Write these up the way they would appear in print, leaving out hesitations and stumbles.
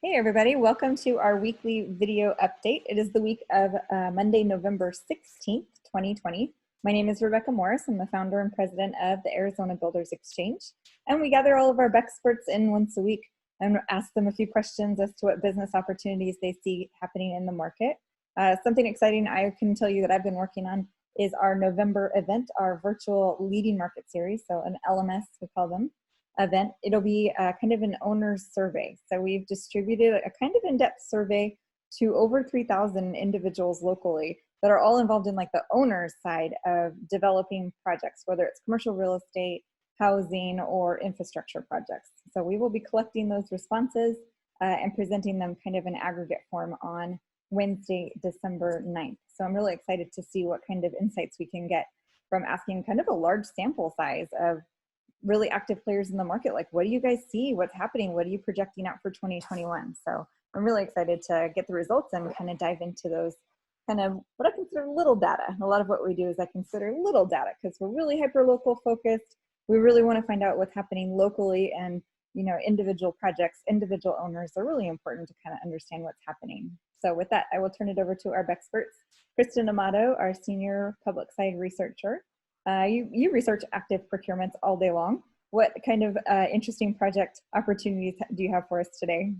Hey everybody, welcome to our weekly video update. It is the week of Monday, November 16th, 2020. My name is Rebecca Morris. I'm the founder and president of the Arizona Builders Exchange. And we gather all of our experts in once a week and ask them a few questions as to what business opportunities they see happening in the market. Something exciting I can tell you that I've been working on is our November event, our virtual leading market series, so an LMS we call them. Event. It'll be kind of an owner's survey. So we've distributed a kind of in-depth survey to over 3,000 individuals locally that are all involved in like the owner's side of developing projects, whether it's commercial real estate, housing, or infrastructure projects. So we will be collecting those responses and presenting them kind of in aggregate form on Wednesday, December 9th. So I'm really excited to see what kind of insights we can get from asking kind of a large sample size of really active players in the market. Like, what do you guys see? What's happening? What are you projecting out for 2021? So I'm really excited to get the results and kind of dive into those kind of what I consider little data. A lot of what we do is I consider little data because we're really hyper local focused. We really want to find out what's happening locally, and individual projects, individual owners are really important to kind of understand what's happening. So with that, I will turn it over to our experts. Kristen Amato, our senior public side researcher. You research active procurements all day long. What kind of interesting project opportunities do you have for us today?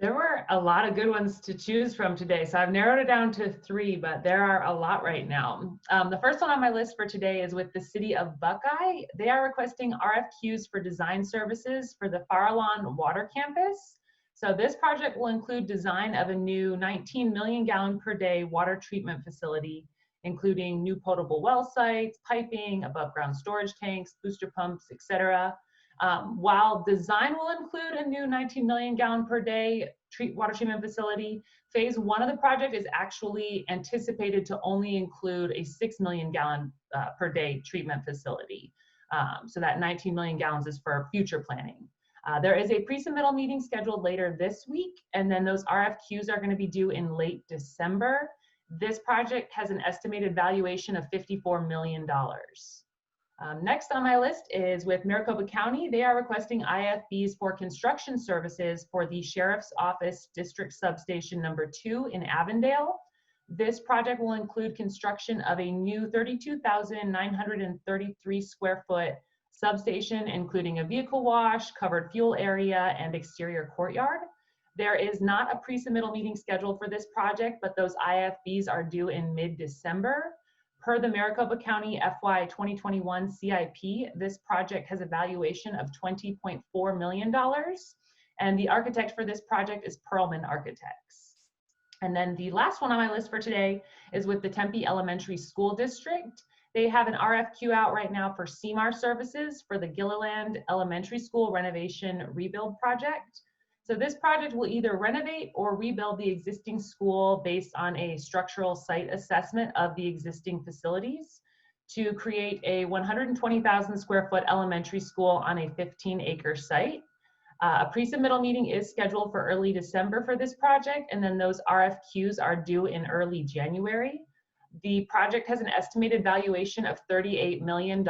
There were a lot of good ones to choose from today. So I've narrowed it down to 3, but there are a lot right now. The first one on my list for today is with the city of Buckeye. They are requesting RFQs for design services for the Farallon Water Campus. So this project will include design of a new 19 million gallon per day water treatment facility, including new potable well sites, piping, above ground storage tanks, booster pumps, etc. While design will include a new 19 million gallon per day water treatment facility, phase 1 of the project is actually anticipated to only include a 6 million gallon per day treatment facility. So that 19 million gallons is for future planning. There is a pre-submittal meeting scheduled later this week, and then those RFQs are going to be due in late December. This project has an estimated valuation of $54 million. Next on my list is with Maricopa County. They are requesting IFBs for construction services for the Sheriff's Office District Substation number 2 in Avondale. This project will include construction of a new 32,933 square foot substation, including a vehicle wash, covered fuel area, and exterior courtyard. There is not a pre-submittal meeting scheduled for this project, but those IFBs are due in mid-December. Per the Maricopa County FY 2021 CIP, this project has a valuation of $20.4 million, and the architect for this project is Perlman Architects. And then the last one on my list for today is with the Tempe Elementary School District. They have an RFQ out right now for CMAR services for the Gillebrand Elementary School renovation rebuild project. So this project will either renovate or rebuild the existing school based on a structural site assessment of the existing facilities to create a 120,000 square foot elementary school on a 15-acre site. A pre-submittal meeting is scheduled for early December for this project, and then those RFQs are due in early January. The project has an estimated valuation of $38 million.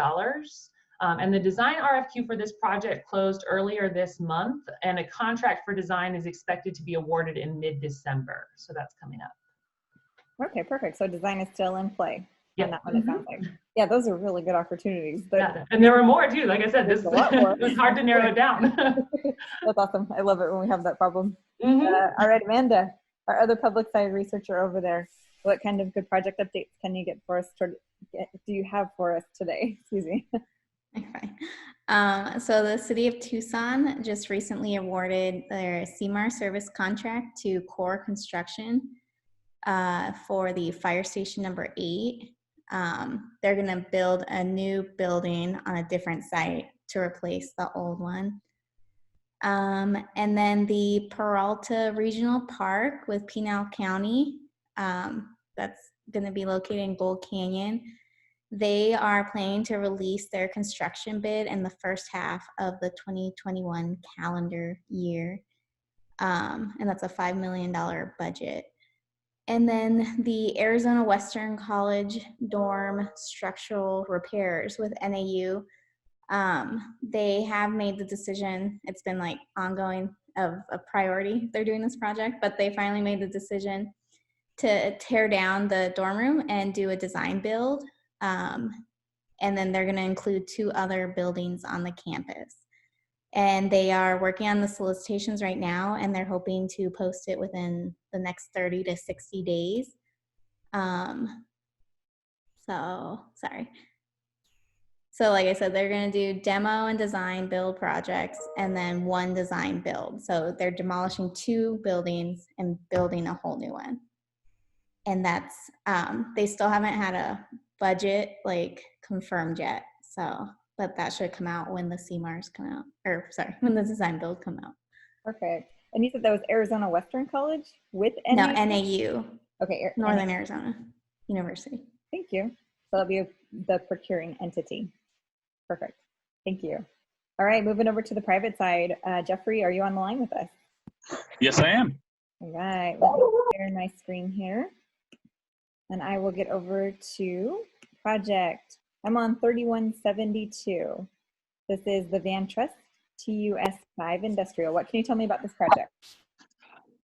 And the design RFQ for this project closed earlier this month, and a contract for design is expected to be awarded in mid-December. So that's coming up. Okay, perfect. So design is still in play. Yeah, that one, it sounds like. Yeah, those are really good opportunities. Yeah, and there were more too. Like I said, this a lot more. It was hard to narrow it down. That's awesome. I love it when we have that problem. All right, Amanda, our other public side researcher over there, what kind of good project updates can you get for us? Do you have for us today? Excuse me. Okay. So the city of Tucson just recently awarded their CMAR service contract to Core Construction for the fire station number 8. They're going to build a new building on a different site to replace the old one. And then the Peralta Regional Park with Pinal County, that's going to be located in Gold Canyon. They are planning to release their construction bid in the first half of the 2021 calendar year. And that's a $5 million budget. And then the Arizona Western College dorm structural repairs with NAU. They have made the decision, it's been like ongoing of a priority. They're doing this project, but they finally made the decision to tear down the dorm room and do a design build. And then they're going to include 2 other buildings on the campus. And they are working on the solicitations right now, and they're hoping to post it within the next 30 to 60 days. So like I said, they're going to do demo and design build projects and then 1 design build. So they're demolishing 2 buildings and building a whole new one. And that's, they still haven't had a budget like confirmed yet. So, but that should come out when the CMARs come out, or sorry, when the design build come out. Perfect. And you said that was Arizona Western College with NAU? No, NAU. Okay. Northern Arizona University. Thank you. So that'll be the procuring entity. Perfect. Thank you. All right, moving over to the private side. Jeffrey, are you on the line with us? Yes, I am. All right, let me share my screen here. And I will get over to project. I'm on 3172. This is the Van Trust TUS5 Industrial. What can you tell me about this project?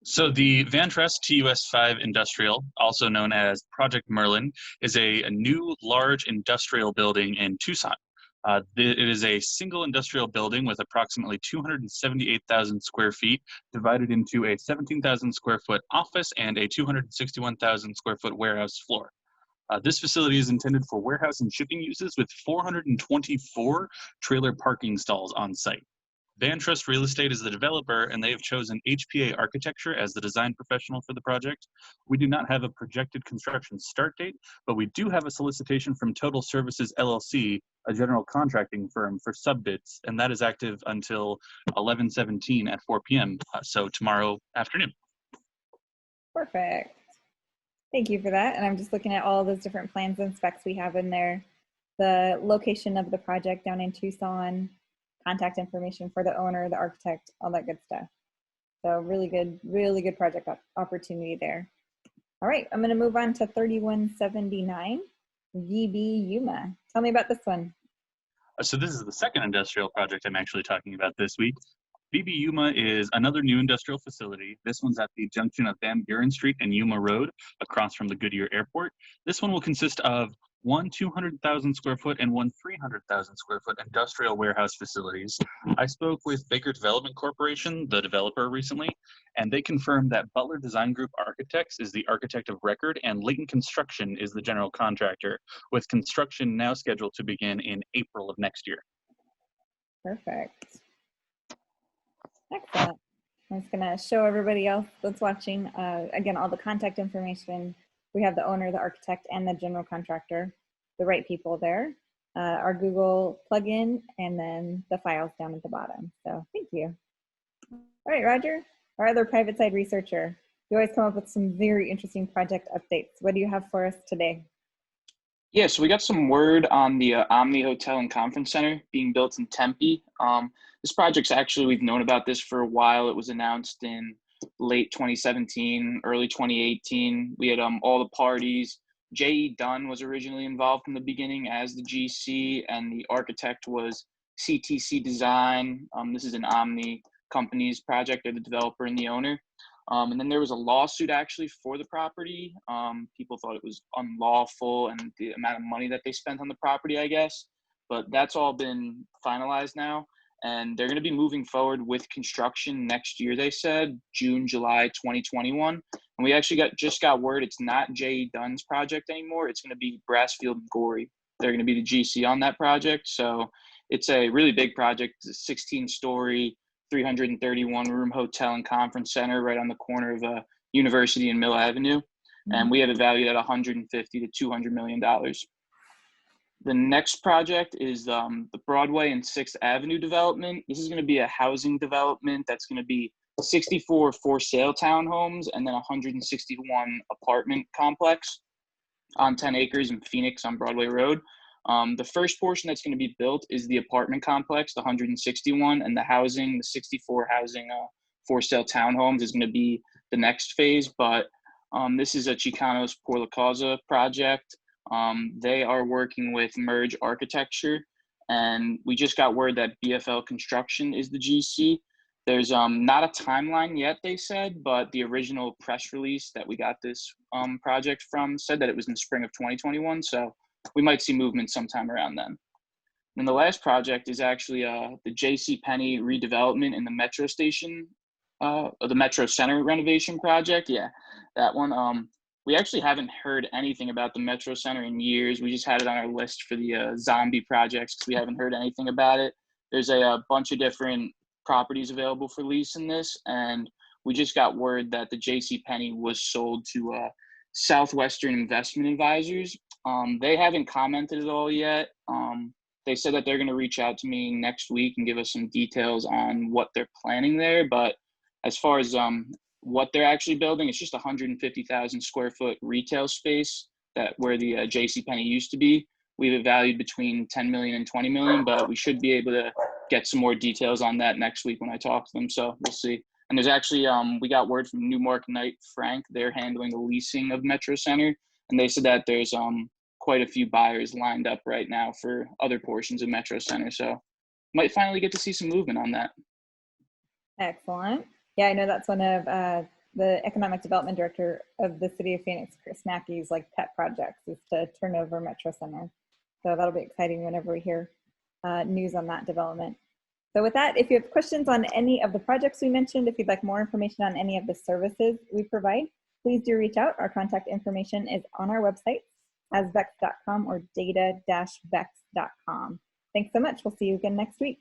So the Van Trest TUS5 Industrial, also known as Project Merlin, is a new large industrial building in Tucson. It is a single industrial building with approximately 278,000 square feet, divided into a 17,000 square foot office and a 261,000 square foot warehouse floor. This facility is intended for warehouse and shipping uses with 424 trailer parking stalls on site. Van Trust Real Estate is the developer, and they have chosen HPA Architecture as the design professional for the project. We do not have a projected construction start date, but we do have a solicitation from Total Services LLC, a general contracting firm, for subbids, and that is active until 11/17 at 4 p.m., so tomorrow afternoon. Perfect. Thank you for that. And I'm just looking at all those different plans and specs we have in there. The location of the project down in Tucson, contact information for the owner, the architect, all that good stuff. So really good project opportunity there. All right, I'm going to move on to 3179, VB Yuma. Tell me about this one. So this is the second industrial project I'm actually talking about this week. VB Yuma is another new industrial facility. This one's at the junction of Van Buren Street and Yuma Road, across from the Goodyear Airport. This one will consist of 1 200,000 square foot and 1 300,000 square foot industrial warehouse facilities. I spoke with Baker Development Corporation, the developer, recently, and they confirmed that Butler Design Group Architects is the architect of record and Layton Construction is the general contractor, with construction now scheduled to begin in April of next year. Perfect. Excellent. I'm just gonna show everybody else that's watching, again, all the contact information. We have the owner, the architect, and the general contractor, the right people there. Our Google plugin, and then the files down at the bottom. So thank you. All right, Roger, our other private side researcher. You always come up with some very interesting project updates. What do you have for us today? Yeah, so we got some word on the Omni Hotel and Conference Center being built in Tempe. This project's actually, we've known about this for a while. It was announced in late 2017, early 2018. We had all the parties. J.E. Dunn was originally involved from the beginning as the GC, and the architect was CTC Design. This is an Omni company's project. They're the developer and the owner. And then there was a lawsuit actually for the property. People thought it was unlawful and the amount of money that they spent on the property, I guess. But that's all been finalized now. And they're going to be moving forward with construction next year, they said, June, July 2021. And we actually just got word it's not J.E. Dunn's project anymore. It's going to be Brasfield Gorie. They're going to be the GC on that project. So it's a really big project. It's a 16-story, 331-room hotel and conference center right on the corner of University and Mill Avenue. And we have it valued at $150 to $200 million. The next project is the Broadway and 6th Avenue development. This is going to be a housing development that's going to be 64 for-sale townhomes and then 161 apartment complex on 10 acres in Phoenix on Broadway Road. The first portion that's going to be built is the apartment complex, the 161, and the housing, the 64 housing for-sale townhomes is going to be the next phase. But this is a Chicanos Por La Causa project. They are working with Merge Architecture, and we just got word that BFL Construction is the GC. There's not a timeline yet, they said, but the original press release that we got this project from said that it was in the spring of 2021. So we might see movement sometime around then. And the last project is actually the J.C. Penney redevelopment in the Metro Station, the Metro Center renovation project. Yeah, that one. We actually haven't heard anything about the Metro Center in years. We just had it on our list for the zombie projects because we haven't heard anything about it. There's a bunch of different properties available for lease in this, and we just got word that the J.C. Penney was sold to Southwestern Investment Advisors. They haven't commented at all yet. They said that they're going to reach out to me next week and give us some details on what they're planning there. But as far as what they're actually building, it's just 150,000 square foot retail space that where the J.C. Penney used to be. We've evaluated between 10 million and 20 million, but we should be able to get some more details on that next week when I talk to them. So we'll see. And there's actually, we got word from Newmark Knight Frank. They're handling the leasing of Metro Center. And they said that there's quite a few buyers lined up right now for other portions of Metro Center. So might finally get to see some movement on that. Excellent. Yeah, I know that's one of the economic development director of the city of Phoenix, Chris Mackey's pet projects is to turn over Metro Center. So that'll be exciting whenever we hear news on that development. So with that, if you have questions on any of the projects we mentioned, if you'd like more information on any of the services we provide, please do reach out. Our contact information is on our website, asbex.com or data-bex.com. Thanks so much. We'll see you again next week.